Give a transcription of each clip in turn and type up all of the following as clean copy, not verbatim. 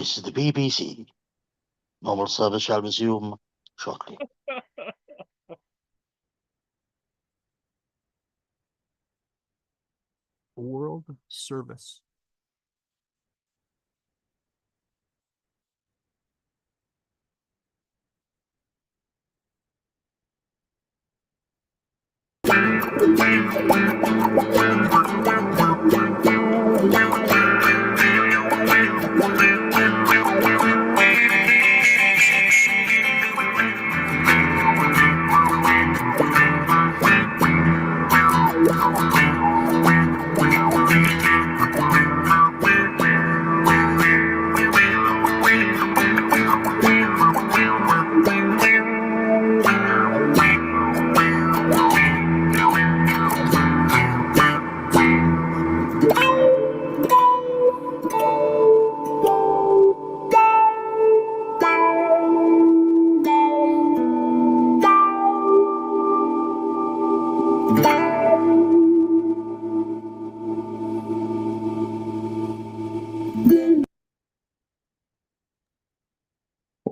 This is the BBC. Normal service shall resume shortly. World service.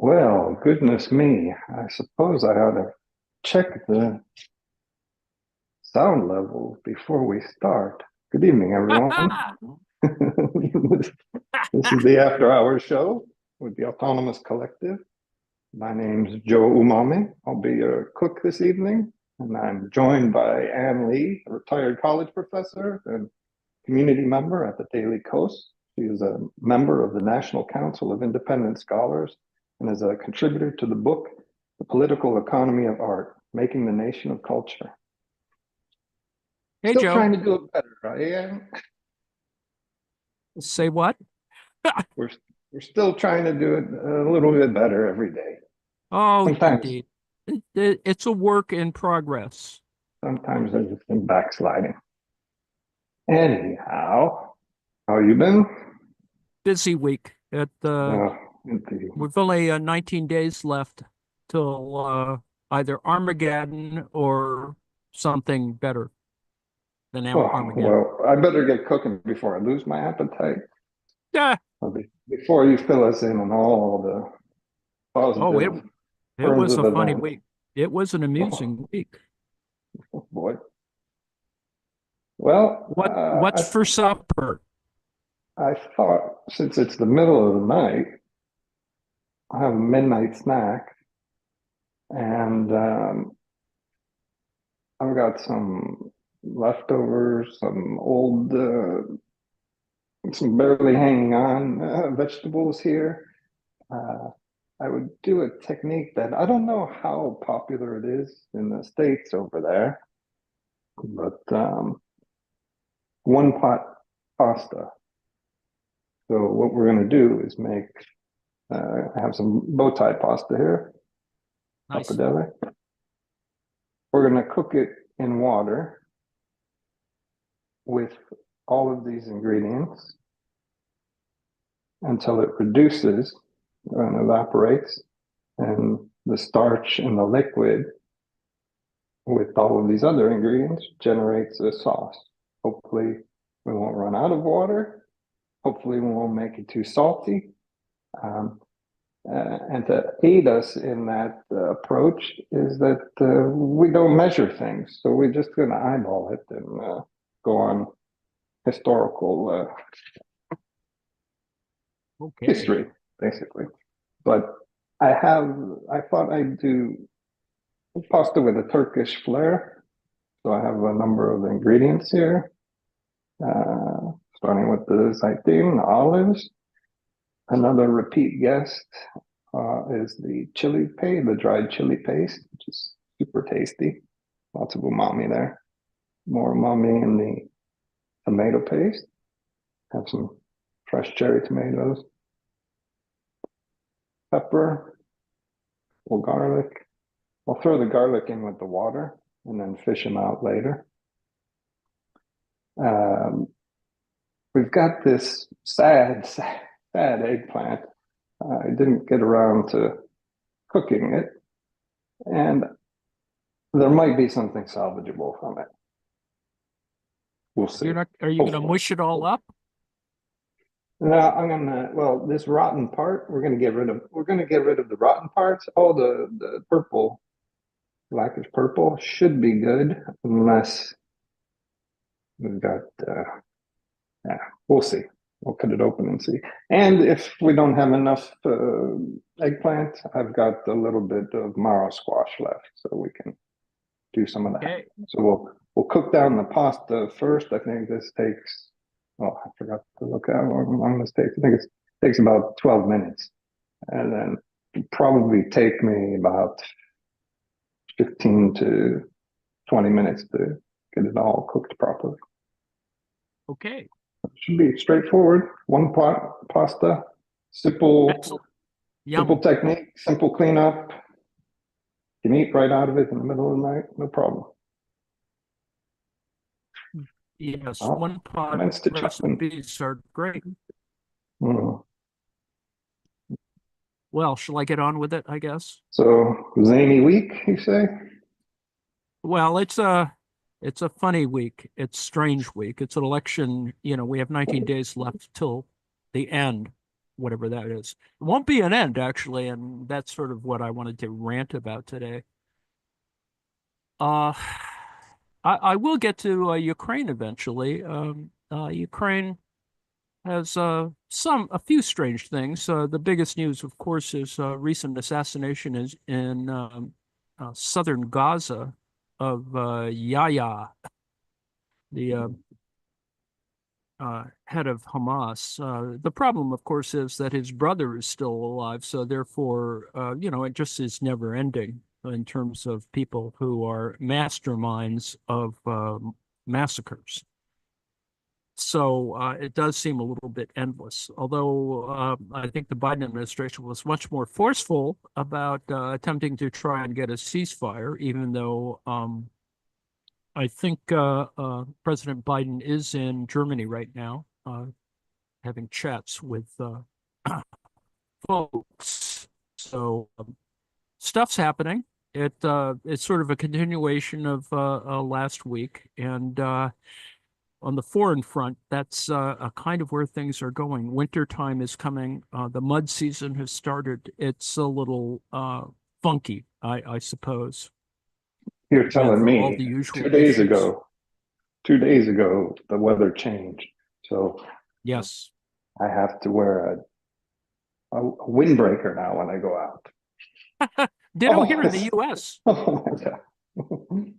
Well, goodness me, I suppose I ought to check the sound level before we start. Good evening, everyone. This is the After Hours show with the Autonomous Collective. My name's Joe Umami. I'll be your cook this evening, and I'm joined by Ann Lee, a retired college professor and community member at the Daily Coast. She is a member of the National Council of Independent Scholars and is a contributor to the book, The Political Economy of Art, Making the Nation of Culture. Hey, Still Joe. trying to do it better, right, Ann? Say what? We're still trying to do it a little bit better every day. Oh, Sometimes. indeed. It's a work in progress. Sometimes there's some backsliding. Anyhow, how you been? Busy week. Indeed. We've only 19 days left till either Armageddon or something better than Armageddon. Well, I better get cooking before I lose my appetite. Yeah. Before you fill us in on all the positive. It was a funny events. week. It was an amusing week. Oh, boy. Well, what's for supper? I thought since it's the middle of the night, I'll have a midnight snack, and I've got some leftovers, some old, some barely hanging on vegetables here. I would do a technique that I don't know how popular it is in the States over there, but one pot pasta. So what we're going to do is make, I have some bow tie pasta here. Nice. Pappardelle. We're going to cook it in water with all of these ingredients until it reduces and evaporates, and the starch in the liquid with all of these other ingredients generates a sauce. Hopefully we won't run out of water. Hopefully we won't make it too salty. And to aid us in that approach is that we don't measure things. So we're just going to eyeball it and go on historical history, basically. But I thought I'd do pasta with a Turkish flair. So I have a number of ingredients here, starting with the zeytin, the olives. Another repeat guest is the chili paste, the dried chili paste, which is super tasty. Lots of umami there. More umami in the tomato paste. Have some fresh cherry tomatoes. Pepper, or garlic. I'll throw the garlic in with the water and then fish them out later. We've got this sad eggplant. I didn't get around to cooking it, and there might be something salvageable from it. We'll see. Are you going to mush it all up? Now I'm gonna, well, this rotten part, we're gonna get rid of the rotten parts. All the purple, blackish purple should be good unless we've got, yeah, we'll see. We'll cut it open and see. And if we don't have enough eggplant, I've got a little bit of marrow squash left, so we can do some of that. Okay. So we'll cook down the pasta first. I think this takes, oh, I forgot to look at how long this takes. I think it takes about 12 minutes. And then it'll probably take me about 15 to 20 minutes to get it all cooked properly. Okay. It should be straightforward. One pot pasta, simple, Excellent. Yum. simple technique, simple cleanup. You can eat right out of it in the middle of the night, no problem. Yes, Oh, one pot commence to chopping. recipes are great. Mm. Well, shall I get on with it, I guess? So zany week, you say? Well, it's a funny week. It's strange week. It's an election, you know, we have 19 days left till the end, whatever that is. It won't be an end, actually, and that's sort of what I wanted to rant about today. I will get to Ukraine eventually. Ukraine has a few strange things. The biggest news, of course, is recent assassination is in southern Gaza of Yahya, the head of Hamas. The problem, of course, is that his brother is still alive, so therefore, you know, it just is never ending in terms of people who are masterminds of massacres. So it does seem a little bit endless, although I think the Biden administration was much more forceful about attempting to try and get a ceasefire, even though I think President Biden is in Germany right now, having chats with folks. So stuff's happening. It's sort of a continuation of last week, and on the foreign front, that's a kind of where things are going. Winter time is coming. The mud season has started. It's a little funky, I suppose. You're telling with all me the usual 2 days issues. ago, 2 days ago, the weather changed. So Yes. I have to wear a windbreaker now when I go out. Ditto Oh, here in the U.S. oh my God.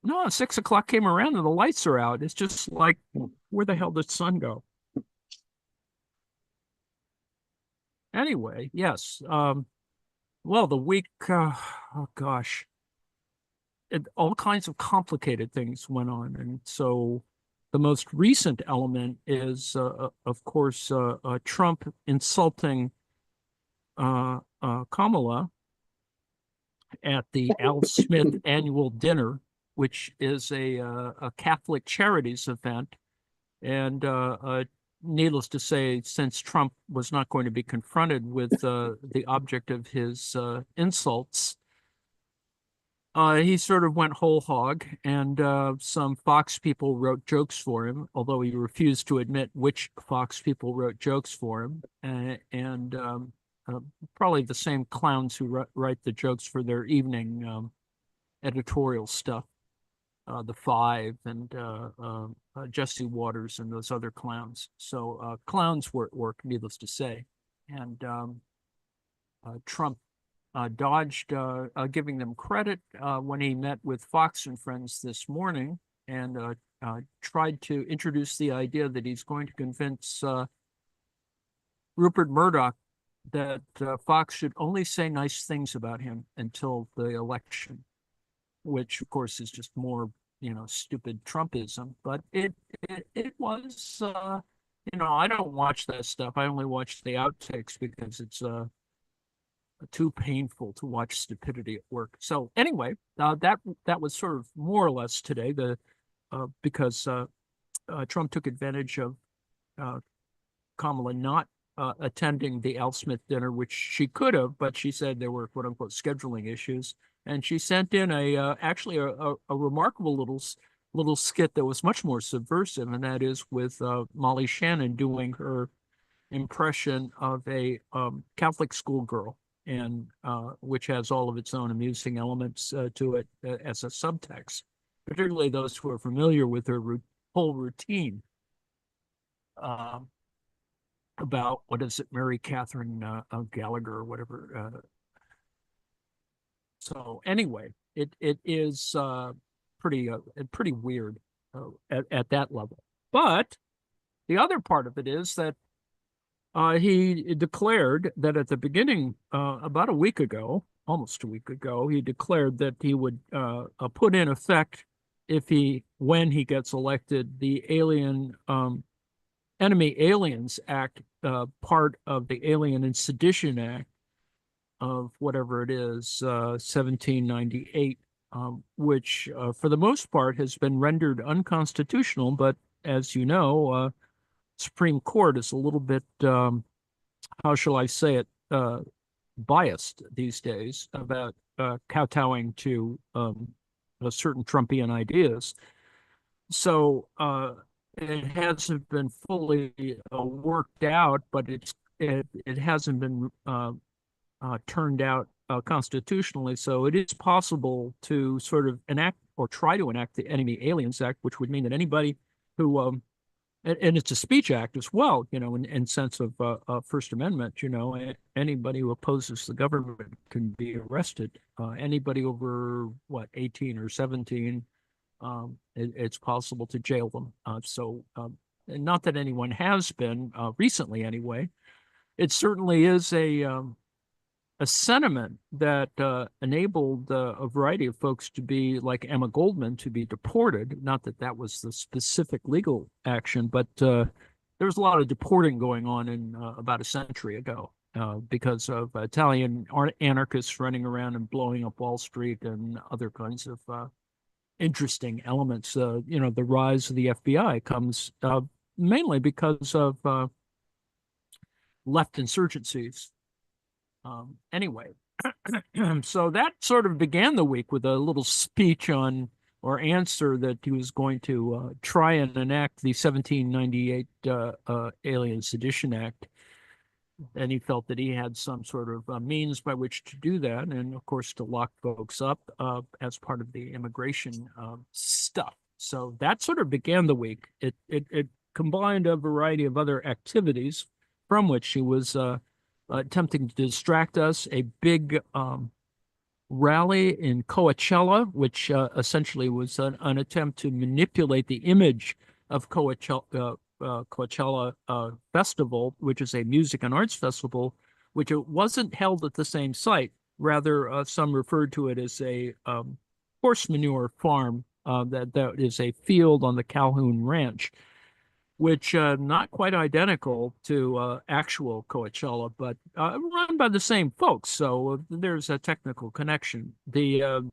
No, 6 o'clock came around and the lights are out. It's just like, where the hell did the sun go? Anyway, yes. Well, the week, oh gosh, all kinds of complicated things went on. And so the most recent element is, of course, Trump insulting Kamala at the Al Smith annual dinner, which is a Catholic charities event. And needless to say, since Trump was not going to be confronted with the object of his insults, he sort of went whole hog, and some Fox people wrote jokes for him, although he refused to admit which Fox people wrote jokes for him. And probably the same clowns who write the jokes for their evening editorial stuff. The Five and Jesse Waters and those other clowns. So clowns were at work, needless to say. And Trump dodged giving them credit when he met with Fox and Friends this morning and tried to introduce the idea that he's going to convince Rupert Murdoch that Fox should only say nice things about him until the election, which of course is just more, you know, stupid Trumpism. But it was, you know, I don't watch that stuff. I only watch the outtakes because it's too painful to watch stupidity at work. So anyway, that was sort of more or less today. Because Trump took advantage of Kamala not attending the Al Smith dinner, which she could have, but she said there were quote unquote scheduling issues. And she sent in actually a remarkable little skit that was much more subversive, and that is with Molly Shannon doing her impression of a Catholic schoolgirl, and which has all of its own amusing elements to it as a subtext, particularly those who are familiar with her whole routine about, what is it, Mary Catherine Gallagher or whatever. So anyway, it is pretty weird at that level. But the other part of it is that he declared that at the beginning, about a week ago, almost a week ago, he declared that he would put in effect, when he gets elected, the Enemy Aliens Act, part of the Alien and Sedition Act of whatever it is, 1798, which for the most part has been rendered unconstitutional. But as you know, Supreme Court is a little bit, how shall I say it, biased these days about kowtowing to certain Trumpian ideas. So it hasn't been fully worked out, but it hasn't been turned out constitutionally. So it is possible to sort of enact or try to enact the Enemy Aliens Act, which would mean that anybody who and it's a speech act as well, in sense of First Amendment. Anybody who opposes the government can be arrested. Anybody over 18 or 17, it's possible to jail them. So not that anyone has been recently, anyway. It certainly is a sentiment that enabled a variety of folks to be, like Emma Goldman, to be deported. Not that that was the specific legal action, but there was a lot of deporting going on in about a century ago because of Italian anarchists running around and blowing up Wall Street and other kinds of interesting elements. The rise of the FBI comes mainly because of left insurgencies. Anyway, so that sort of began the week with a little speech on, or answer, that he was going to try and enact the 1798 Alien Sedition Act. And he felt that he had some sort of means by which to do that, and of course to lock folks up as part of the immigration stuff. So that sort of began the week. It combined a variety of other activities from which he was attempting to distract us. A big rally in Coachella, which essentially was an attempt to manipulate the image of Coachella Festival, which is a music and arts festival, which it wasn't held at the same site. Rather, some referred to it as a horse manure farm that is a field on the Calhoun Ranch, which not quite identical to actual Coachella, but run by the same folks. So there's a technical connection. The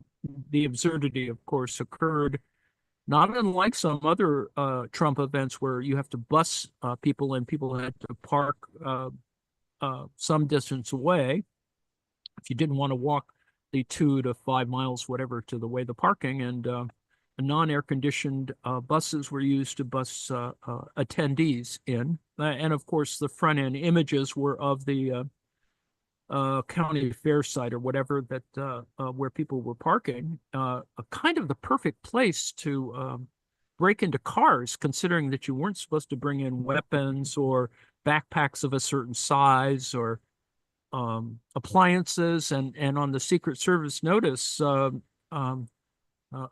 absurdity, of course, occurred not unlike some other Trump events where you have to bus people, and people had to park some distance away if you didn't want to walk the 2 to 5 miles, whatever, to the way the parking. And non-air conditioned buses were used to bus attendees in. And of course, the front end images were of the county fair site or whatever, that where people were parking, kind of the perfect place to break into cars, considering that you weren't supposed to bring in weapons or backpacks of a certain size or appliances. And on the Secret Service notice,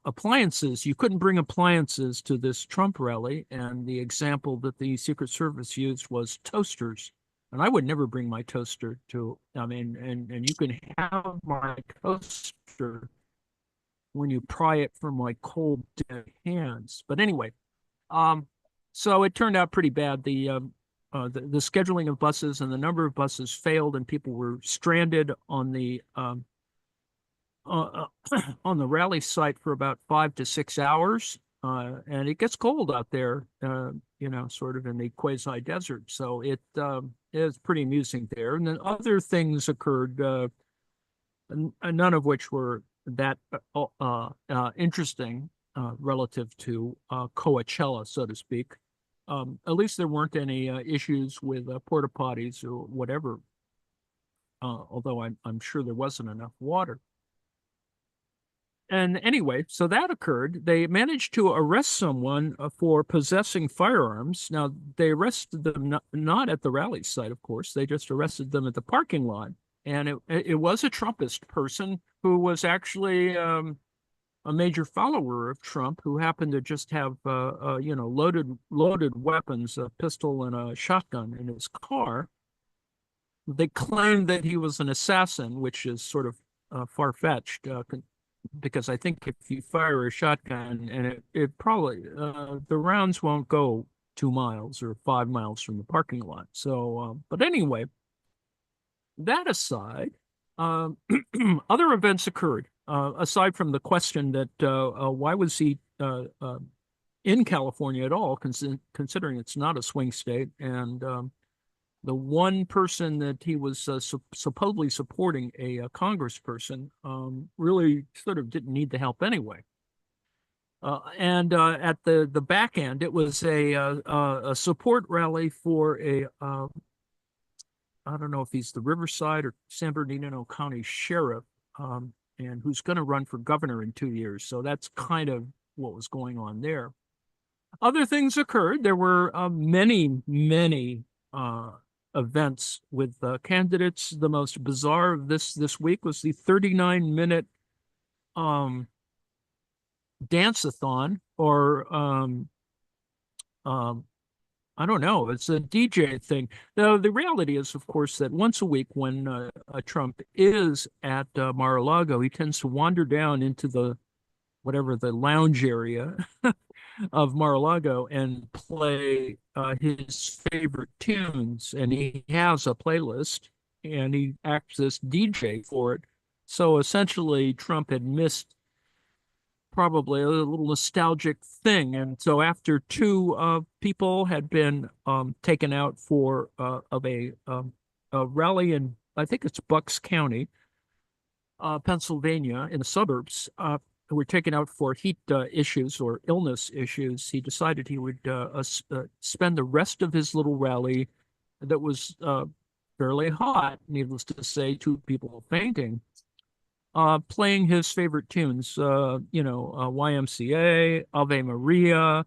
appliances, you couldn't bring appliances to this Trump rally. And the example that the Secret Service used was toasters. And I would never bring my toaster to, and you can have my toaster when you pry it from my cold dead hands. But anyway, so it turned out pretty bad. The scheduling of buses and the number of buses failed, and people were stranded on the rally site for about 5 to 6 hours. And it gets cold out there, sort of in the quasi desert. So it is pretty amusing there. And then other things occurred, none of which were that interesting relative to Coachella, so to speak. At least there weren't any issues with porta potties or whatever. Although I'm sure there wasn't enough water. And anyway, so that occurred. They managed to arrest someone for possessing firearms. Now, they arrested them not at the rally site, of course. They just arrested them at the parking lot. And it was a Trumpist person who was actually a major follower of Trump, who happened to just have loaded weapons, a pistol and a shotgun in his car. They claimed that he was an assassin, which is sort of far-fetched, because I think if you fire a shotgun and it probably the rounds won't go 2 miles or 5 miles from the parking lot. So, but anyway, that aside, other events occurred aside from the question that why was he in California at all, considering it's not a swing state, and the one person that he was supposedly supporting, a congressperson, really sort of didn't need the help anyway. And at the back end, it was a support rally for I don't know if he's the Riverside or San Bernardino County sheriff, and who's going to run for governor in 2 years. So that's kind of what was going on there. Other things occurred. There were many events with candidates. The most bizarre of this week was the 39-minute dance-a-thon, or I don't know, it's a DJ thing. Now, the reality is, of course, that once a week when Trump is at Mar-a-Lago, he tends to wander down into the lounge area of Mar-a-Lago and play his favorite tunes. And he has a playlist, and he acts as DJ for it. So essentially, Trump had missed probably a little nostalgic thing. And so after 2 people had been taken out for of a rally in, I think it's Bucks County, Pennsylvania, in the suburbs, who were taken out for heat issues or illness issues, he decided he would spend the rest of his little rally that was fairly hot, needless to say, 2 people fainting, playing his favorite tunes, YMCA, Ave Maria,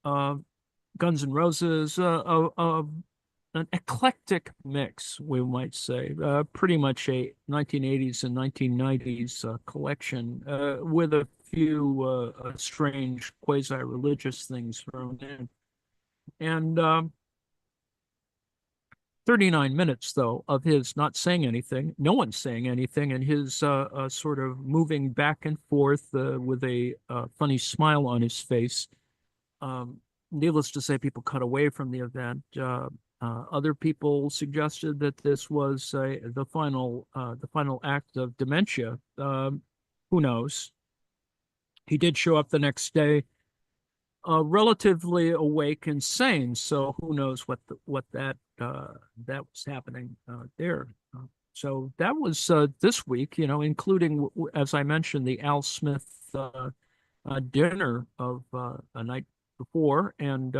Guns N' Roses, an eclectic mix, we might say, pretty much a 1980s and 1990s collection, with a few strange quasi-religious things thrown in. And 39 minutes, though, of his not saying anything, no one saying anything, and his sort of moving back and forth with a funny smile on his face. Needless to say, people cut away from the event. Other people suggested that this was the final act of dementia. Who knows? He did show up the next day, relatively awake and sane. So who knows what that was happening there. So that was this week, including, as I mentioned, the Al Smith dinner of a night before, and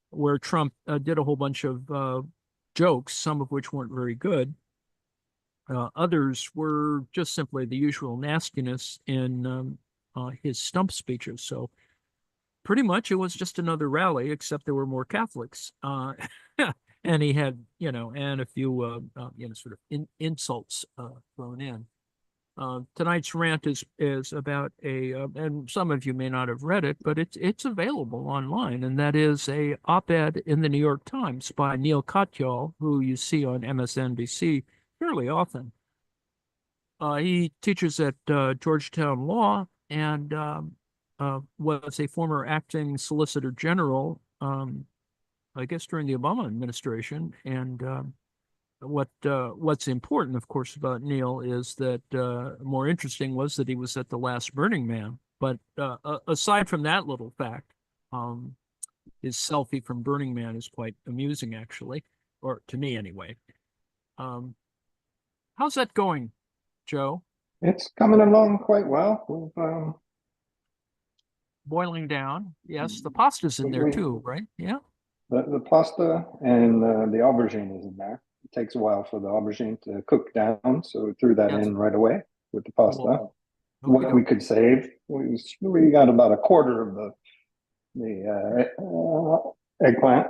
where Trump did a whole bunch of jokes, some of which weren't very good. Others were just simply the usual nastiness in his stump speeches. So pretty much it was just another rally, except there were more Catholics. And he had, and a few, sort of insults thrown in. Tonight's rant is about and some of you may not have read it, but it's available online, and that is a op-ed in the New York Times by Neil Katyal, who you see on MSNBC fairly often. He teaches at Georgetown Law and was a former acting Solicitor General, I guess during the Obama administration, and what's important, of course, about Neil is that more interesting was that he was at the last Burning Man. But aside from that little fact, his selfie from Burning Man is quite amusing, actually, or to me anyway. How's that going, Joe? It's coming along quite well. Boiling down. Yes, the pasta's in there too, right? Yeah. The pasta and the aubergine is in there. It takes a while for the aubergine to cook down, so we threw that Yes. in right away with the pasta. Well, What we could save, we got about a quarter of the eggplant.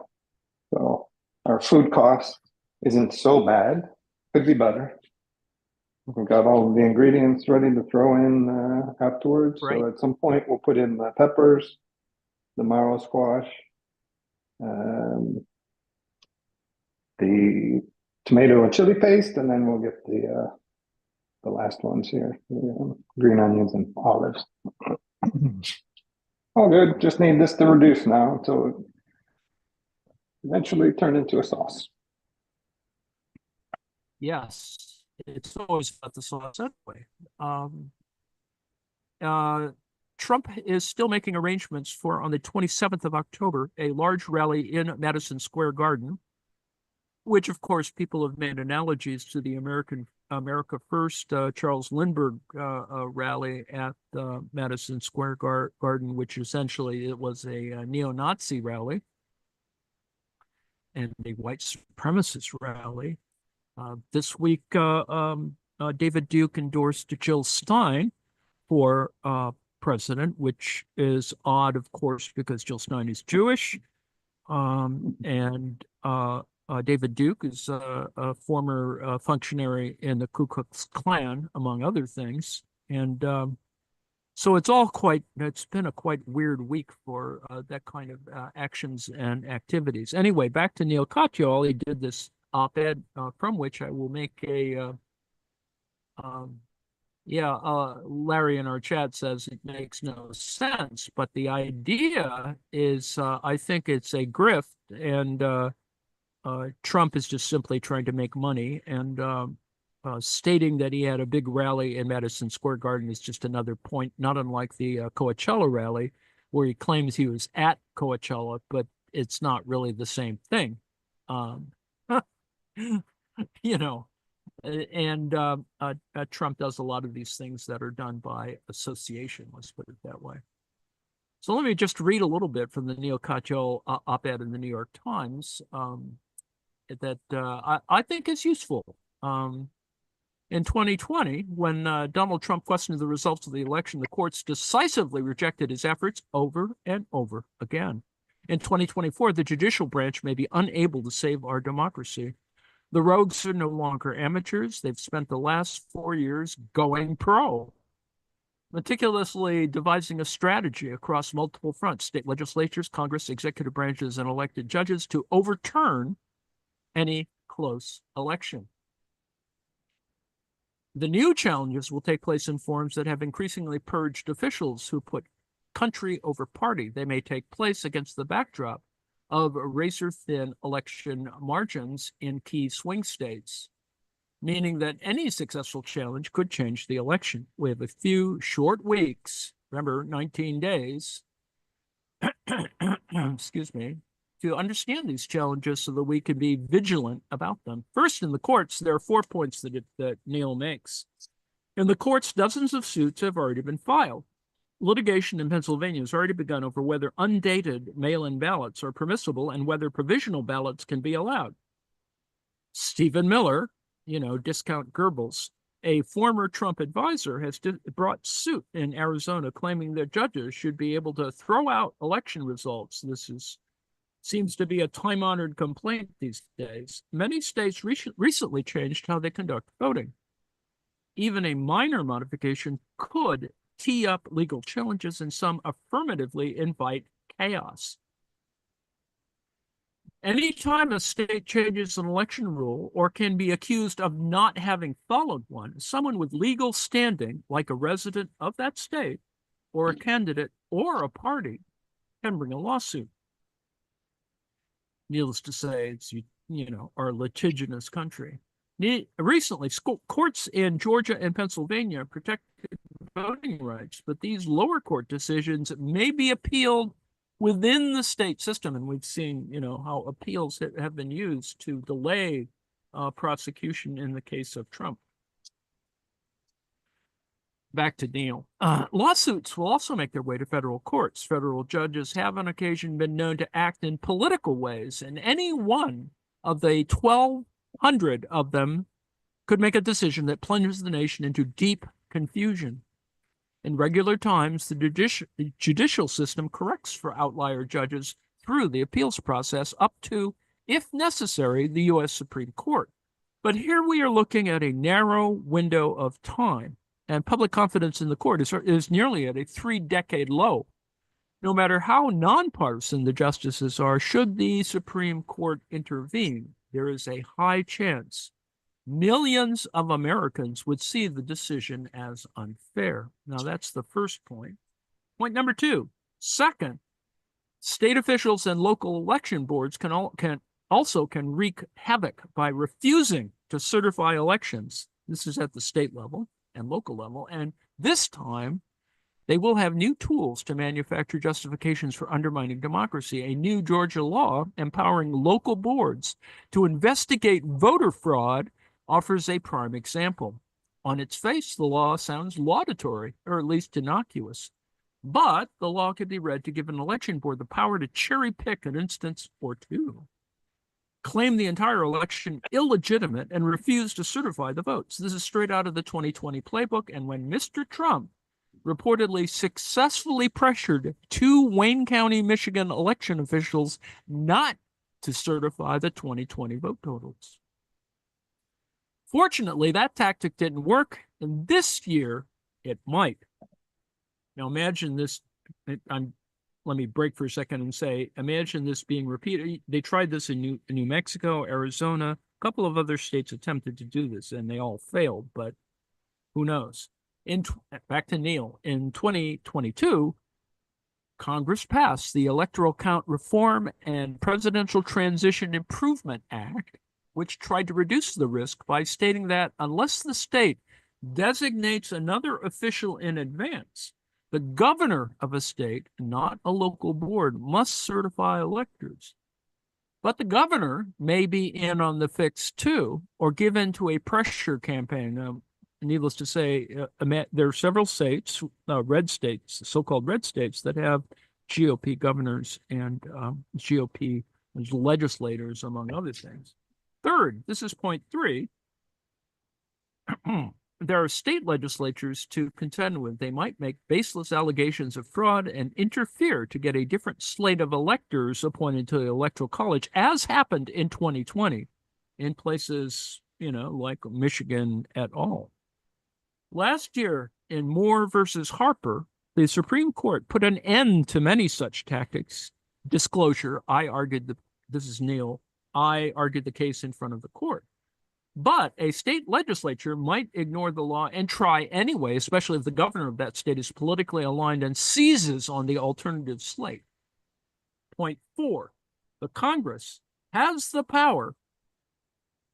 So our food cost isn't so bad. Could be better. We've got all of the ingredients ready to throw in afterwards. Right. So at some point we'll put in the peppers, the marrow squash, the tomato and chili paste, and then we'll get the last ones here, the green onions and olives. All good. Just need this to reduce now until it eventually turn into a sauce. yes, it's always about the sauce anyway. Trump is still making arrangements for, on the 27th of October, a large rally in Madison Square Garden, which, of course, people have made analogies to the America First Charles Lindbergh rally at Madison Square Garden, which essentially it was a neo-Nazi rally and a white supremacist rally. This week, David Duke endorsed Jill Stein for president, which is odd, of course, because Jill Stein is Jewish. And David Duke is a former functionary in the Ku Klux Klan, among other things. And so it's been a quite weird week for that kind of actions and activities. Anyway, back to Neil Katyal. He did this op-ed from which I will make a Larry in our chat says it makes no sense, but the idea is I think it's a grift, and Trump is just simply trying to make money, and stating that he had a big rally in Madison Square Garden is just another point, not unlike the Coachella rally, where he claims he was at Coachella, but it's not really the same thing. You know, and Trump does a lot of these things that are done by association, let's put it that way. So let me just read a little bit from the Neil Katyal op-ed in the New York Times that I think is useful. In 2020, when Donald Trump questioned the results of the election, the courts decisively rejected his efforts over and over again. In 2024, the judicial branch may be unable to save our democracy. The rogues are no longer amateurs. They've spent the last 4 years going pro, meticulously devising a strategy across multiple fronts, state legislatures, Congress, executive branches, and elected judges to overturn any close election. The new challenges will take place in forms that have increasingly purged officials who put country over party. They may take place against the backdrop of razor-thin election margins in key swing states, meaning that any successful challenge could change the election. We have a few short weeks, remember, 19 days, excuse me, to understand these challenges so that we can be vigilant about them. First, in the courts, there are 4 points that Neil makes. In the courts, dozens of suits have already been filed. Litigation in Pennsylvania has already begun over whether undated mail-in ballots are permissible and whether provisional ballots can be allowed. Stephen Miller, discount Goebbels, a former Trump advisor, has brought suit in Arizona claiming that judges should be able to throw out election results. This seems to be a time-honored complaint these days. Many states recently changed how they conduct voting. Even a minor modification could tee up legal challenges, and some affirmatively invite chaos. Anytime a state changes an election rule or can be accused of not having followed one, someone with legal standing, like a resident of that state, or a candidate or a party, can bring a lawsuit. Needless to say, it's, our litigious country. Recently, courts in Georgia and Pennsylvania protected voting rights, but these lower court decisions may be appealed within the state system, and we've seen, how appeals have been used to delay prosecution in the case of Trump. back to Neil. Lawsuits will also make their way to federal courts. Federal judges have on occasion been known to act in political ways, and any one of the 1,200 of them could make a decision that plunges the nation into deep confusion. In regular times, the judicial system corrects for outlier judges through the appeals process up to, if necessary, the U.S. Supreme Court. But here we are looking at a narrow window of time, and public confidence in the court is nearly at a 3-decade low. No matter how nonpartisan the justices are, should the Supreme Court intervene, there is a high chance millions of Americans would see the decision as unfair. Now, that's the first point. Point number 2. Second, state officials and local election boards can also wreak havoc by refusing to certify elections. This is at the state level and local level. And this time, they will have new tools to manufacture justifications for undermining democracy. A new Georgia law empowering local boards to investigate voter fraud offers a prime example. On its face, the law sounds laudatory, or at least innocuous. But the law could be read to give an election board the power to cherry pick an instance or two, claim the entire election illegitimate, and refuse to certify the votes. This is straight out of the 2020 playbook. And when Mr. Trump reportedly successfully pressured 2 Wayne County, Michigan election officials not to certify the 2020 vote totals. Fortunately, that tactic didn't work, and this year it might. Now imagine this. Let me break for a second and say, imagine this being repeated. They tried this in New Mexico, Arizona. A couple of other states attempted to do this, and they all failed, but who knows? Back to Neil. In 2022, Congress passed the Electoral Count Reform and Presidential Transition Improvement Act, which tried to reduce the risk by stating that unless the state designates another official in advance, the governor of a state, not a local board, must certify electors. But the governor may be in on the fix too, or give in to a pressure campaign. Now, needless to say, there are several states, red states, so-called red states, that have GOP governors and GOP legislators, among other things. Third, this is point 3. There are state legislatures to contend with. They might make baseless allegations of fraud and interfere to get a different slate of electors appointed to the Electoral College, as happened in 2020 in places, like Michigan et al. Last year, in Moore versus Harper, the Supreme Court put an end to many such tactics. Disclosure, this is Neil, I argued the case in front of the court. But a state legislature might ignore the law and try anyway, especially if the governor of that state is politically aligned and seizes on the alternative slate. Point 4, the Congress has the power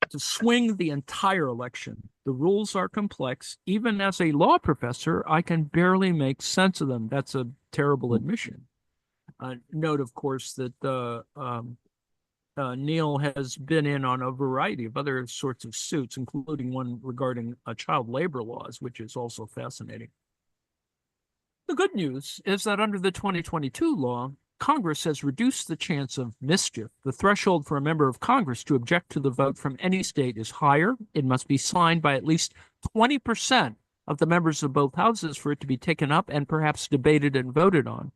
to swing the entire election. The rules are complex. Even as a law professor, I can barely make sense of them. That's a terrible admission. Note, of course, that Neil has been in on a variety of other sorts of suits, including one regarding child labor laws, which is also fascinating. The good news is that under the 2022 law, Congress has reduced the chance of mischief. The threshold for a member of Congress to object to the vote from any state is higher. It must be signed by at least 20% of the members of both houses for it to be taken up and perhaps debated and voted on.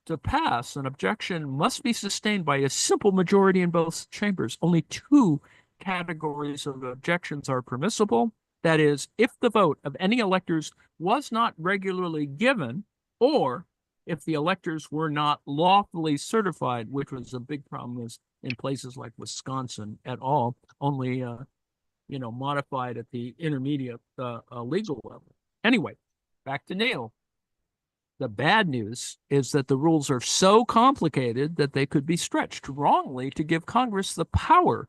To pass, an objection must be sustained by a simple majority in both chambers. Only 2 categories of objections are permissible. That is, if the vote of any electors was not regularly given, or if the electors were not lawfully certified, which was a big problem in places like Wisconsin et al., only modified at the intermediate legal level. Anyway, back to Neil. The bad news is that the rules are so complicated that they could be stretched wrongly to give Congress the power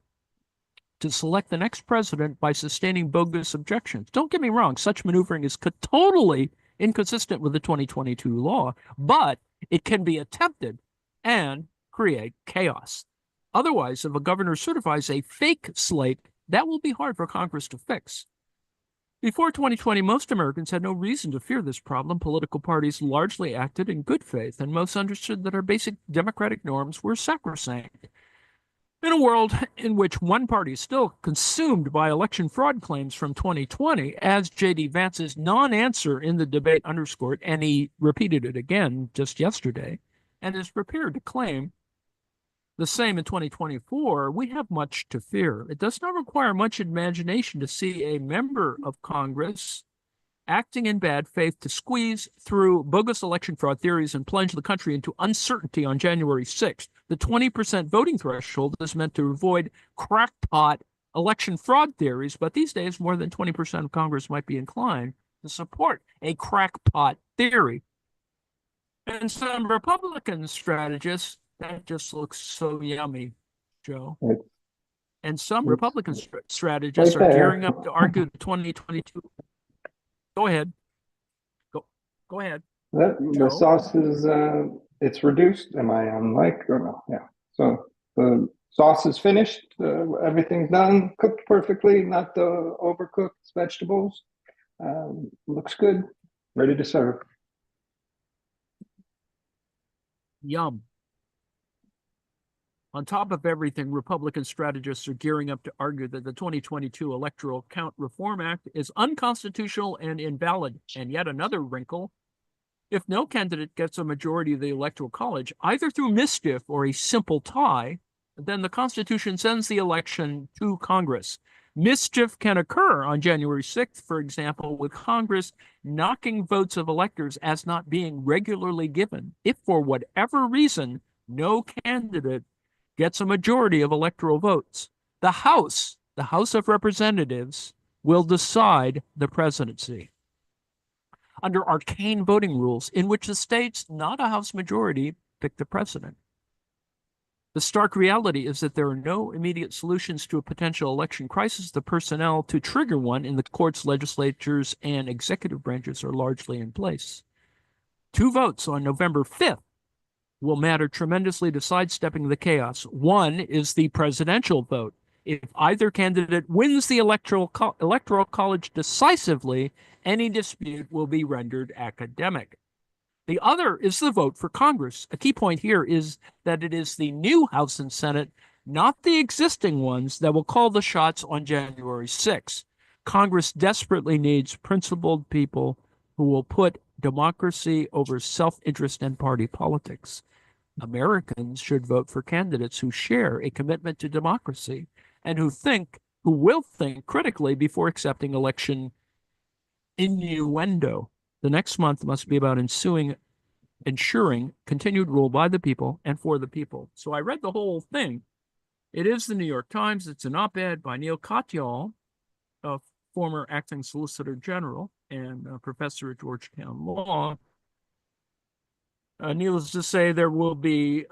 to select the next president by sustaining bogus objections. Don't get me wrong, such maneuvering is totally inconsistent with the 2022 law, but it can be attempted and create chaos. Otherwise, if a governor certifies a fake slate, that will be hard for Congress to fix. Before 2020, most Americans had no reason to fear this problem. Political parties largely acted in good faith, and most understood that our basic democratic norms were sacrosanct. In a world in which one party is still consumed by election fraud claims from 2020, as J.D. Vance's non-answer in the debate underscored, and he repeated it again just yesterday, and is prepared to claim the same in 2024, we have much to fear. It does not require much imagination to see a member of Congress acting in bad faith to squeeze through bogus election fraud theories and plunge the country into uncertainty on January 6th. The 20% voting threshold is meant to avoid crackpot election fraud theories, but these days more than 20% of Congress might be inclined to support a crackpot theory. And some Republican strategists, that just looks so yummy, Joe. And some Republican strategists are gearing up to argue the 2022. Go ahead. Go ahead. The sauce is, it's reduced. Am I on mic or no? Yeah. So the sauce is finished. Everything's done, cooked perfectly, not overcooked vegetables. Looks good. Ready to serve. Yum. On top of everything, Republican strategists are gearing up to argue that the 2022 Electoral Count Reform Act is unconstitutional and invalid. And yet another wrinkle, if no candidate gets a majority of the Electoral College, either through mischief or a simple tie, then the Constitution sends the election to Congress. Mischief can occur on January 6th, for example, with Congress knocking votes of electors as not being regularly given, if for whatever reason no candidate gets a majority of electoral votes. The House of Representatives, will decide the presidency under arcane voting rules in which the states, not a House majority, pick the president. The stark reality is that there are no immediate solutions to a potential election crisis. The personnel to trigger one in the courts, legislatures, and executive branches are largely in place. 2 votes on November 5th will matter tremendously to sidestepping the chaos. One is the presidential vote. If either candidate wins the electoral college decisively, any dispute will be rendered academic. The other is the vote for Congress. A key point here is that it is the new House and Senate, not the existing ones, that will call the shots on January 6th. Congress desperately needs principled people who will put democracy over self-interest and party politics. Americans should vote for candidates who share a commitment to democracy and who will think critically before accepting election innuendo. The next month must be about ensuring continued rule by the people and for the people. So I read the whole thing. It is the New York Times. It's an op-ed by Neil Katyal, a former acting Solicitor General and a professor at Georgetown Law. Needless to say, there will be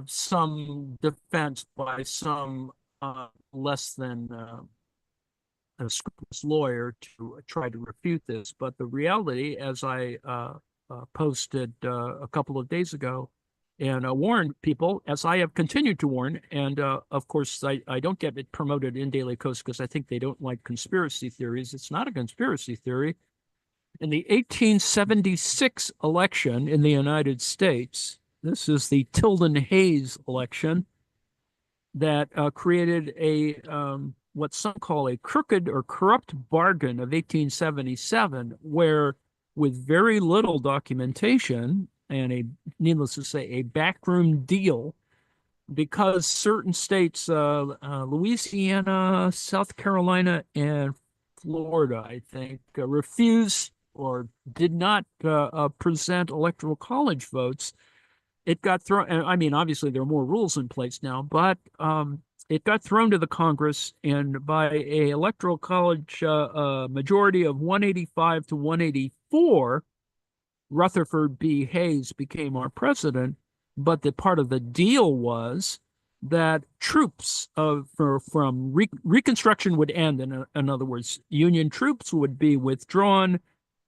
some defense by some less than a scrupulous lawyer to try to refute this. But the reality, as I posted a couple of days ago and warned people, as I have continued to warn, and of course, I don't get it promoted in Daily Kos because I think they don't like conspiracy theories. It's not a conspiracy theory. In the 1876 election in the United States, this is the Tilden Hayes election that created a what some call a crooked or corrupt bargain of 1877, where with very little documentation and needless to say, a backroom deal, because certain states, Louisiana, South Carolina, and Florida, I think, refused or did not present electoral college votes, it got thrown. I mean, obviously there are more rules in place now, but it got thrown to the Congress, and by a electoral college majority of 185 to 184, Rutherford B. Hayes became our president. But the part of the deal was that troops from Reconstruction would end. In other words, Union troops would be withdrawn,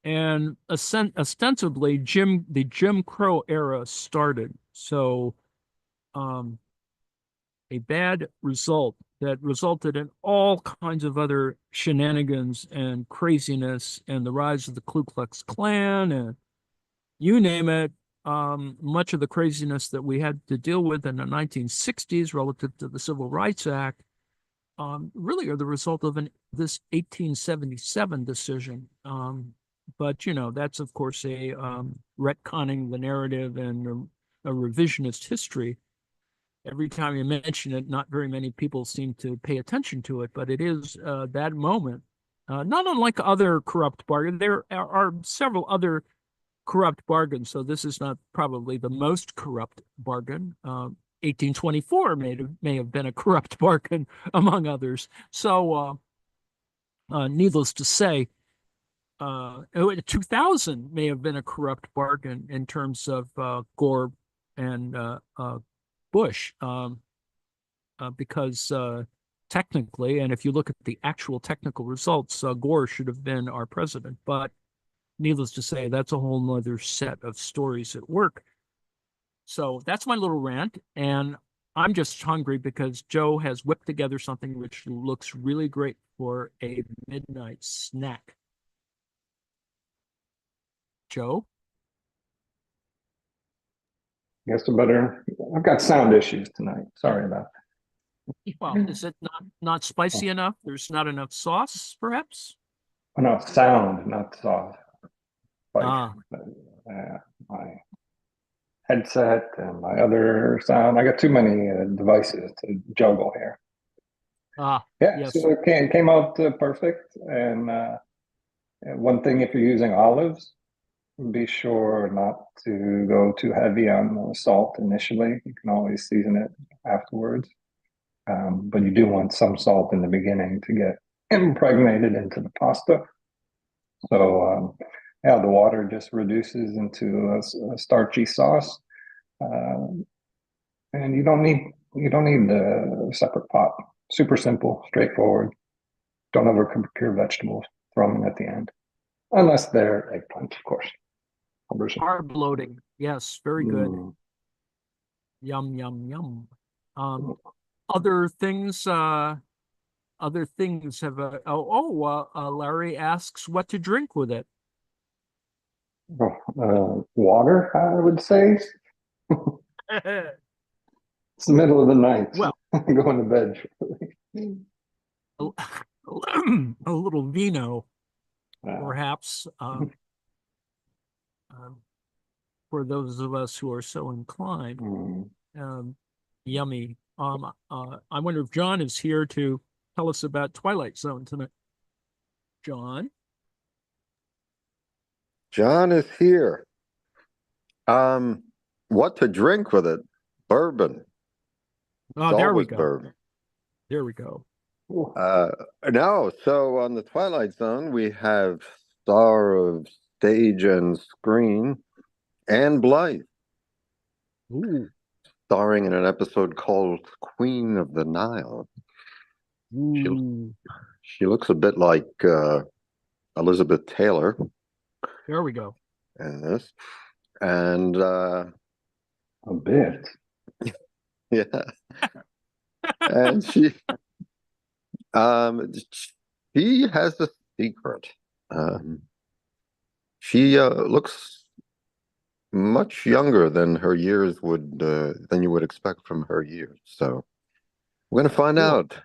and ostensibly the Jim Crow era started. So a bad result that resulted in all kinds of other shenanigans and craziness and the rise of the Ku Klux Klan and you name it. Much of the craziness that we had to deal with in the 1960s relative to the Civil Rights Act really are the result of this 1877 decision. But, you know, that's, of course, a retconning the narrative and a revisionist history. Every time you mention it, not very many people seem to pay attention to it, but it is that moment. Not unlike other corrupt bargains, there are several other corrupt bargains, so this is not probably the most corrupt bargain. 1824 may have been a corrupt bargain among others. So, needless to say, 2000 may have been a corrupt bargain in terms of Gore and Bush, because technically, and if you look at the actual technical results, Gore should have been our president. But needless to say, that's a whole nother set of stories at work. So that's my little rant. And I'm just hungry because Joe has whipped together something which looks really great for a midnight snack. Joe? Guess I've got sound issues tonight. Sorry about that. Well, is it not spicy enough? There's not enough sauce, perhaps? Oh, no, sound, not sauce. Ah. My headset and my other sound. I got too many devices to juggle here. Yeah, yes. So it came out perfect. And one thing, if you're using olives, be sure not to go too heavy on the salt initially. You can always season it afterwards. But you do want some salt in the beginning to get impregnated into the pasta. So yeah, the water just reduces into a starchy sauce, and you don't need a separate pot. Super simple, straightforward. Don't overcook your vegetables. Throw them in at the end, unless they're eggplant, of course. Carb loading, yes, very good. Yum yum yum. Other things have. Larry asks what to drink with it. Water, I would say. It's the middle of the night. Well, going to bed. A little vino, perhaps, for those of us who are so inclined. Yummy. I wonder if John is here to tell us about Twilight Zone tonight. John? John is here. What to drink with it? Bourbon. Oh, there we go. Bourbon. There we go. No, so on the Twilight Zone, we have star of stage and screen, Anne Blythe. Ooh. Starring in an episode called Queen of the Nile. She looks a bit like Elizabeth Taylor. There we go. In this. And a bit. Yeah. And she has a secret. She looks much younger than her years would than you would expect from her years. So we're going to find out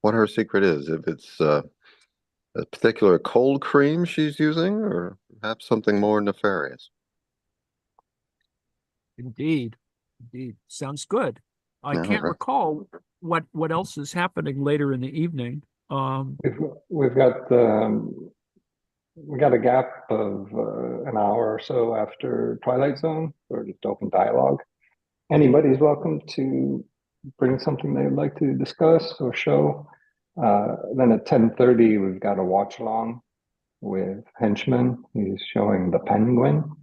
what her secret is. If it's a particular cold cream she's using, or perhaps something more nefarious. Indeed. Sounds good. I can't recall what else is happening later in the evening. We've got a gap of an hour or so after Twilight Zone for just open dialogue. Anybody's welcome to bring something they'd like to discuss or show. Then at 10:30, we've got a watch along with Henchman. He's showing The Penguin.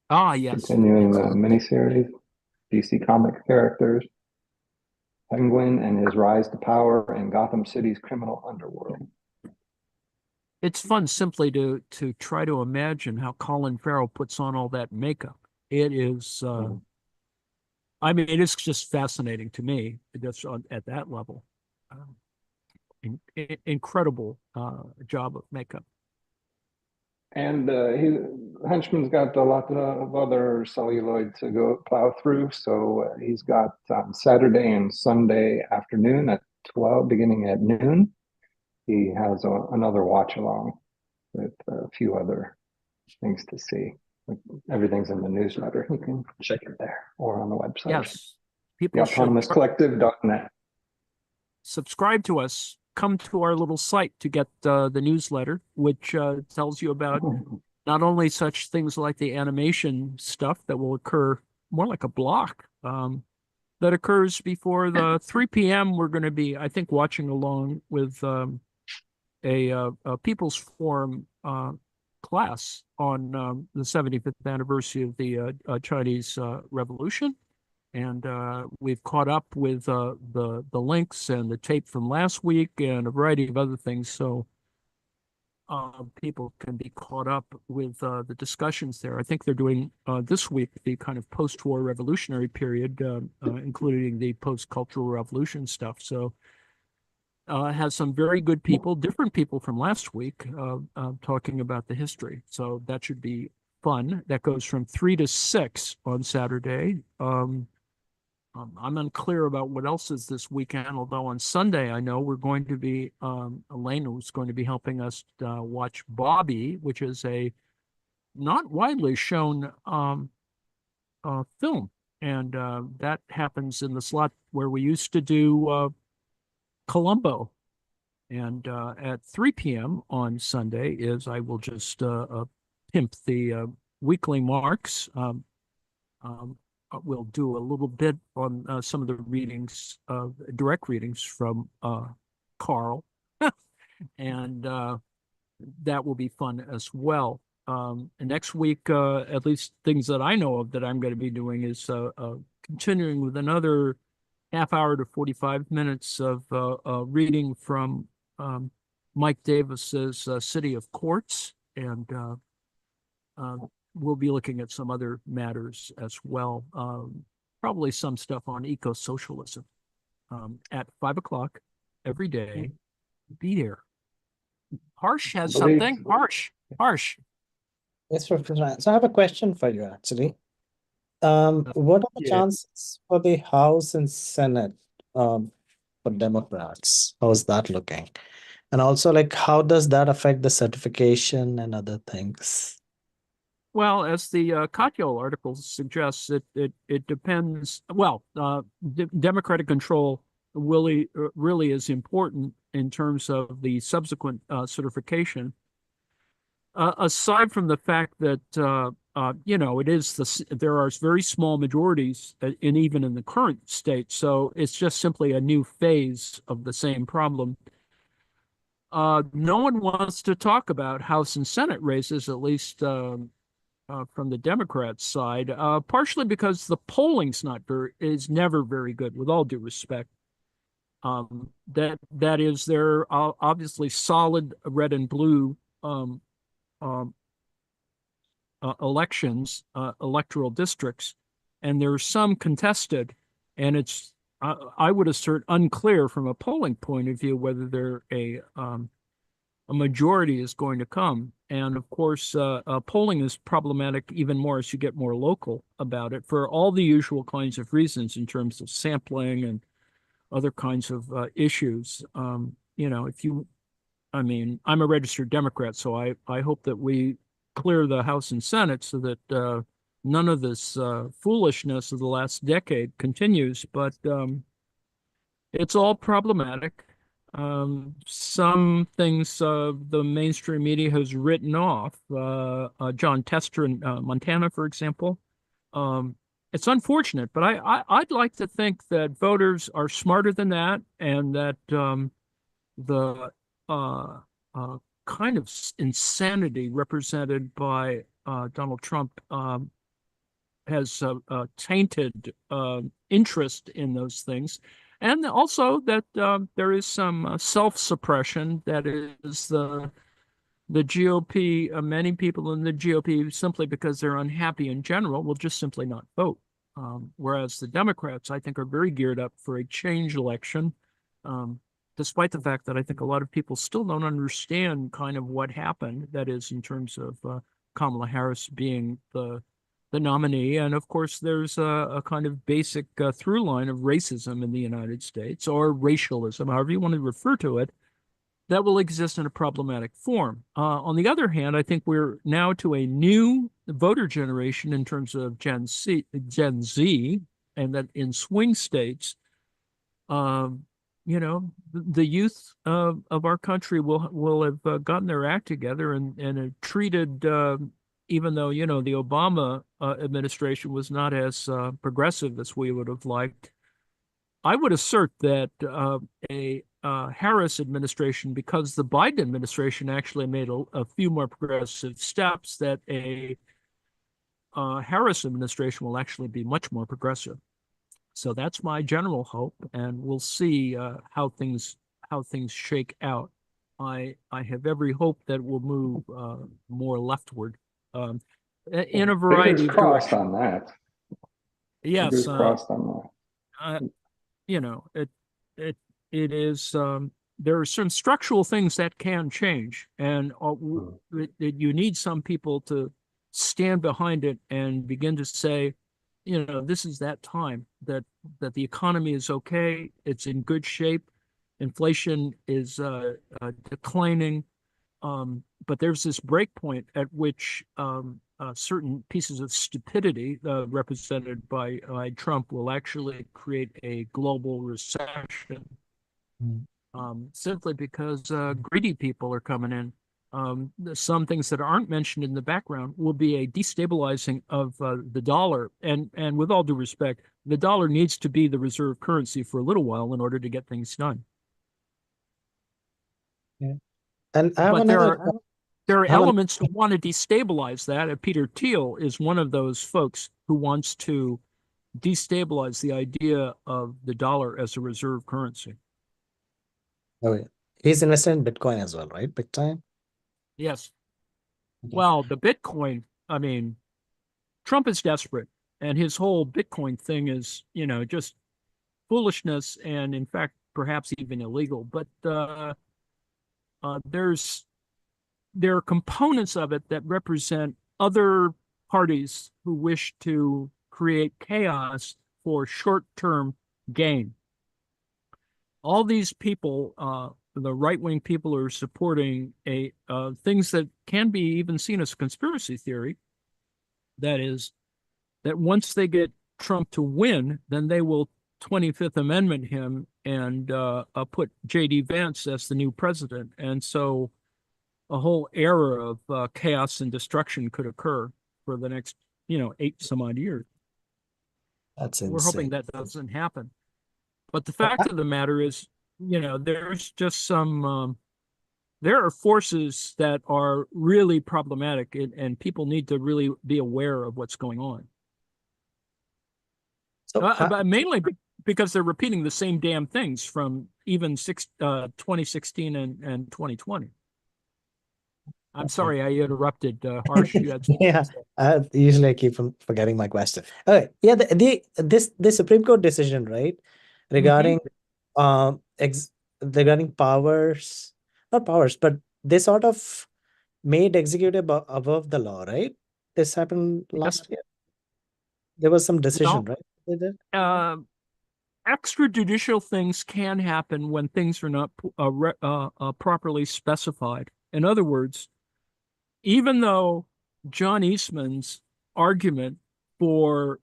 Ah, yes. Continuing the miniseries, DC comic characters. Penguin and his rise to power in Gotham City's criminal underworld. It's fun simply to try to imagine how Colin Farrell puts on all that makeup. It is, I mean, it is just fascinating to me, just at that level. incredible job of makeup. And Henchman's got a lot of other celluloid to go plow through. So he's got Saturday and Sunday afternoon at 12, beginning at noon. He has another watch along with a few other things to see. Everything's in the newsletter. You can check it there or on the website. Yes, people should TheAutonomousCollective.net. subscribe to us. Come to our little site to get the newsletter, which tells you about not only such things like the animation stuff that will occur more like a block that occurs before the 3 p.m. We're going to be, I think, watching along with a People's Forum class on the 75th anniversary of the Chinese Revolution. And we've caught up with the links and the tape from last week and a variety of other things. So people can be caught up with the discussions there. I think they're doing this week the kind of post-war revolutionary period, including the post-cultural revolution stuff. So it has some very good people, different people from last week, talking about the history. So that should be fun. That goes from 3 to 6 on Saturday. I'm unclear about what else is this weekend, although on Sunday, I know we're going to be, Elena was going to be helping us watch Bobby, which is a not widely shown film. And that happens in the slot where we used to do Columbo. And at 3 p.m. on Sunday I will just pimp the weekly marks. We'll do a little bit on some of the readings, direct readings from Carl, and that will be fun as well. And next week, at least things that I know of that I'm going to be doing is continuing with another half hour to 45 minutes of reading from Mike Davis's City of Quartz, and we'll be looking at some other matters as well. Probably some stuff on eco-socialism at 5 o'clock every day. Be here. Harsh has something. Harsh. Yes, Professor. So I have a question for you, actually. What are the chances for the House and Senate for Democrats? How is that looking? And also, like, how does that affect the certification and other things? Well, as the Katyal article suggests, it depends. Well, Democratic control really is important in terms of the subsequent certification. Aside from the fact that it is there are very small majorities, even in the current state, so it's just simply a new phase of the same problem. No one wants to talk about House and Senate races, at least from the Democrats' side, partially because the polling's is never very good, with all due respect. That is, they're obviously solid red and blue elections, electoral districts, and there's some contested, and it's I would assert unclear from a polling point of view whether a majority is going to come. And of course, polling is problematic even more as you get more local about it for all the usual kinds of reasons in terms of sampling and other kinds of issues. I'm a registered Democrat, so I hope that we clear the House and Senate so that none of this foolishness of the last decade continues. But it's all problematic. Some things the mainstream media has written off. John Tester in Montana, for example. It's unfortunate, but I'd like to think that voters are smarter than that, and that the kind of insanity represented by Donald Trump has tainted interest in those things. And also that there is some self-suppression that is the GOP, many people in the GOP, simply because they're unhappy in general, will just simply not vote. Whereas the Democrats, I think, are very geared up for a change election. despite the fact that I think a lot of people still don't understand kind of what happened, that is in terms of Kamala Harris being the nominee. And of course, there's a kind of basic through line of racism in the United States, or racialism, however you want to refer to it, that will exist in a problematic form. On the other hand, I think we're now to a new voter generation in terms of Gen Z, and that in swing states, you know, the youth of our country will have gotten their act together and have treated, even though, you know, the Obama administration was not as progressive as we would have liked. I would assert that a Harris administration, because the Biden administration actually made a few more progressive steps, that a Harris administration will actually be much more progressive. So that's my general hope, and we'll see how things shake out. I have every hope that we'll move more leftward in a variety of Fingers crossed directions. on that. Yes, Fingers crossed on that. you know, it is. There are some structural things that can change, and you need some people to stand behind it and begin to say, you know, this is that time that the economy is okay, it's in good shape, inflation is declining, but there's this break point at which certain pieces of stupidity represented by Trump will actually create a global recession, simply because greedy people are coming in. Some things that aren't mentioned in the background will be a destabilizing of the dollar. And with all due respect, the dollar needs to be the reserve currency for a little while in order to get things done. Yeah. And I have But another. there are I have an- elements who want to destabilize that. And Peter Thiel is one of those folks who wants to destabilize the idea of the dollar as a reserve currency. Oh, yeah. He's invested in Bitcoin as well, right? Big time. Yes. Okay. Well, the Bitcoin, I mean, Trump is desperate, and his whole Bitcoin thing is, you know, just foolishness, and in fact, perhaps even illegal. But there are components of it that represent other parties who wish to create chaos for short-term gain. All these people, the right-wing people, are supporting things that can be even seen as a conspiracy theory. That is, that once they get Trump to win, then they will 25th Amendment him and put J.D. Vance as the new president. And so a whole era of chaos and destruction could occur for the next, 8 some odd years. That's We're hoping insane. that doesn't happen. But the fact of the matter is, there's just some, there are forces that are really problematic, and people need to really be aware of what's going on. So But mainly because they're repeating the same damn things from even 2016 and 2020. I'm sorry, I interrupted, Harsh. You had yeah, usually I keep forgetting my question. Okay, yeah, the Supreme Court decision, right, regarding regarding powers, not powers, but they sort of made executive above the law, right? This happened last year. There was some decision, right? They did? Extrajudicial things can happen when things are not properly specified. In other words, even though John Eastman's argument for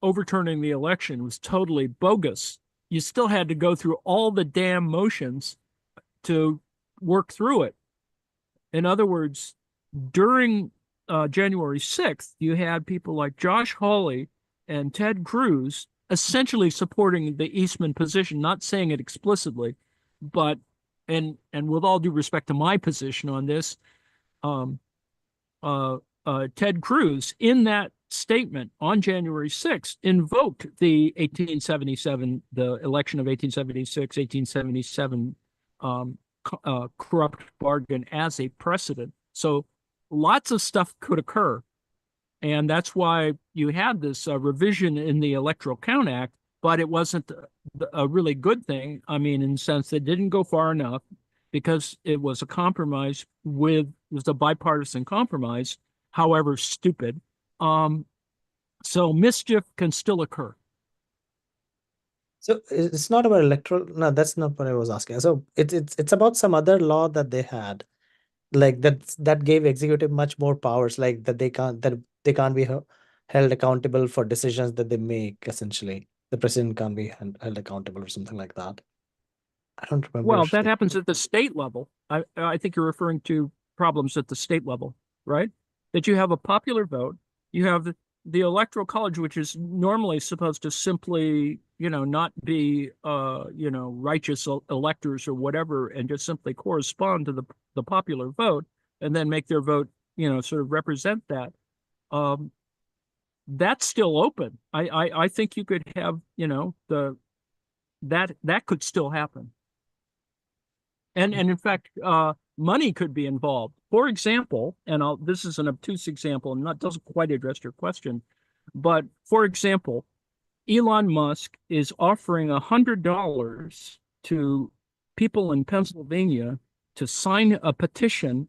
overturning the election was totally bogus, you still had to go through all the damn motions to work through it. In other words, during January 6th, you had people like Josh Hawley and Ted Cruz essentially supporting the Eastman position, not saying it explicitly, but, and with all due respect to my position on this, Ted Cruz, in that statement on January 6th, invoked the 1877, the election of 1876, 1877 corrupt bargain as a precedent. So lots of stuff could occur. And that's why you had this revision in the Electoral Count Act but it wasn't a really good thing. I mean, in the sense that it didn't go far enough because it was a compromise it was a bipartisan compromise, however stupid. So mischief can still occur. So it's not about electoral. No, that's not what I was asking. So it's about some other law that they had, like that gave executive much more powers, like that they can't be held accountable for decisions that they make. Essentially, the president can't be held accountable or something like that. I don't remember. Well, that happens at the state level. I think you're referring to problems at the state level, right? That you have a popular vote, you have the electoral college, which is normally supposed to simply, not be, righteous electors or whatever, and just simply correspond to the popular vote, and then make their vote, sort of represent that. That's still open. I think you could have, that could still happen. And in fact, money could be involved. For example, and this is an obtuse example and doesn't quite address your question, but for example, Elon Musk is offering $100 to people in Pennsylvania to sign a petition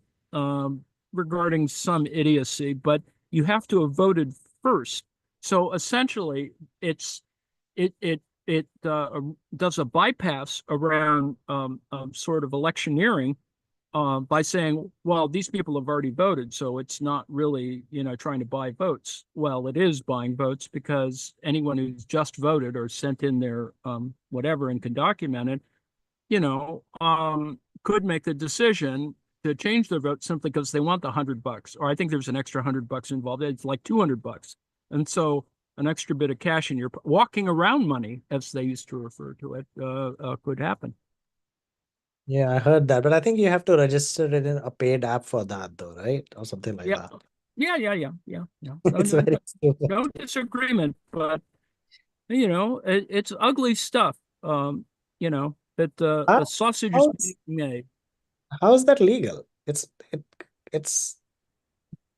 regarding some idiocy, but you have to have voted first. So essentially, it does a bypass around sort of electioneering by saying, well, these people have already voted, so it's not really, trying to buy votes. Well, it is buying votes because anyone who's just voted or sent in their whatever and can document it, could make the decision to change their vote simply because they want the $100, or I think there's an extra $100 involved. It's like $200, and so an extra bit of cash in your walking around money, as they used to refer to it, could happen. Yeah, I heard that, but I think you have to register it in a paid app for that, though, right? Or something like that. Yeah. It's very stupid. No disagreement, but it's ugly stuff. That a sausage is being made. How is that legal? It's It's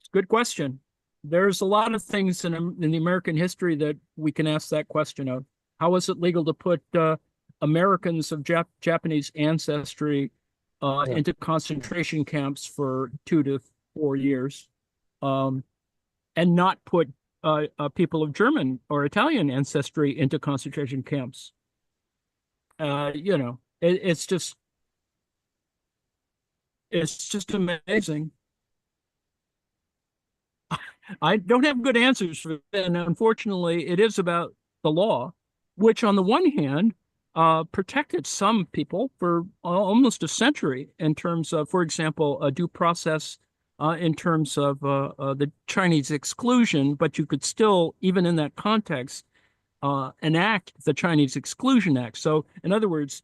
a good question. There's a lot of things in the American history that we can ask that question of. How is it legal to put Americans of Japanese ancestry into concentration camps for 2 to 4 years, and not put people of German or Italian ancestry into concentration camps? It's just amazing. I don't have good answers for that, and unfortunately, it is about the law, which on the one hand protected some people for almost a century in terms of, for example, a due process in terms of the Chinese exclusion, but you could still, even in that context, enact the Chinese Exclusion Act. So, in other words,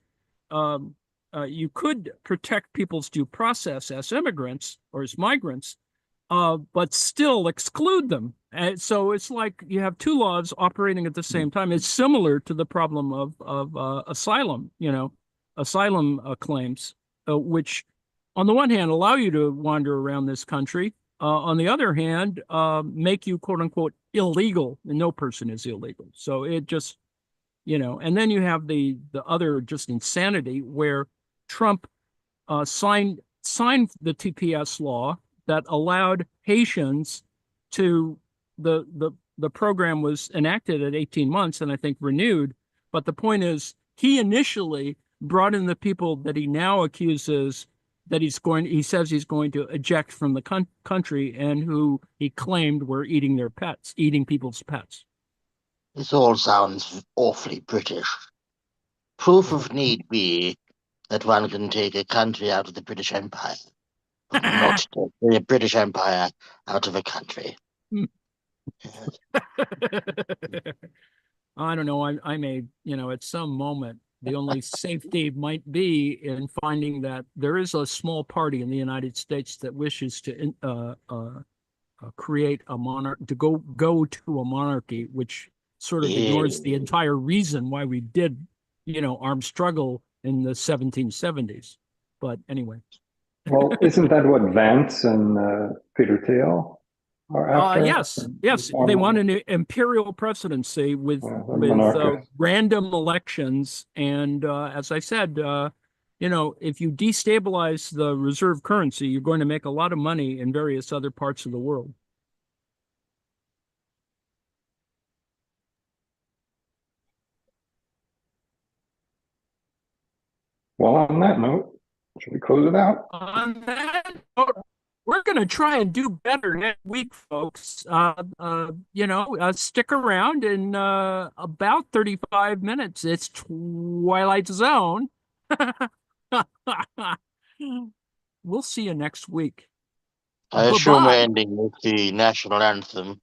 you could protect people's due process as immigrants or as migrants, but still exclude them. And so it's like you have two laws operating at the same time. It's similar to the problem of asylum, asylum claims, which on the one hand allow you to wander around this country. On the other hand, make you quote unquote illegal, and no person is illegal. So it just, and then you have the other just insanity where Trump signed the TPS law that allowed Haitians to the program was enacted at 18 months and I think renewed. But the point is, he initially brought in the people that he now accuses that he says he's going to eject from the country, and who he claimed were eating people's pets. This all sounds awfully British. Proof of need be that one can take a country out of the British Empire, but not take the British Empire out of a country. I don't know. I may, at some moment, the only safety might be in finding that there is a small party in the United States that wishes to create a monarch, to go to a monarchy, which sort of ignores the entire reason why we did, armed struggle in the 1770s. But anyway. Well, isn't that what Vance and Peter Thiel or after? Yes, yes. Or They want an imperial presidency with they're monarchists. random elections, and as I said, if you destabilize the reserve currency, you're going to make a lot of money in various other parts of the world. Well, on that note, should we close it out? On that note, we're going to try and do better next week, folks. Stick around in about 35 minutes. It's Twilight Zone. We'll see you next week. I assume we're Bye-bye. ending with the national anthem.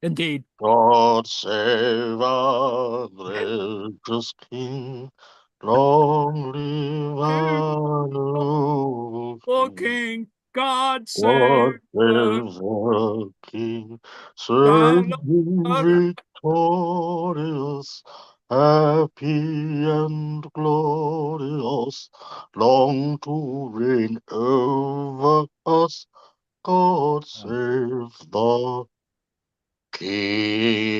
Indeed. God save our gracious King. Long live our noble O King. King, God God save save the King. thy Save him victorious, happy and glorious, long to reign over us. God save the King.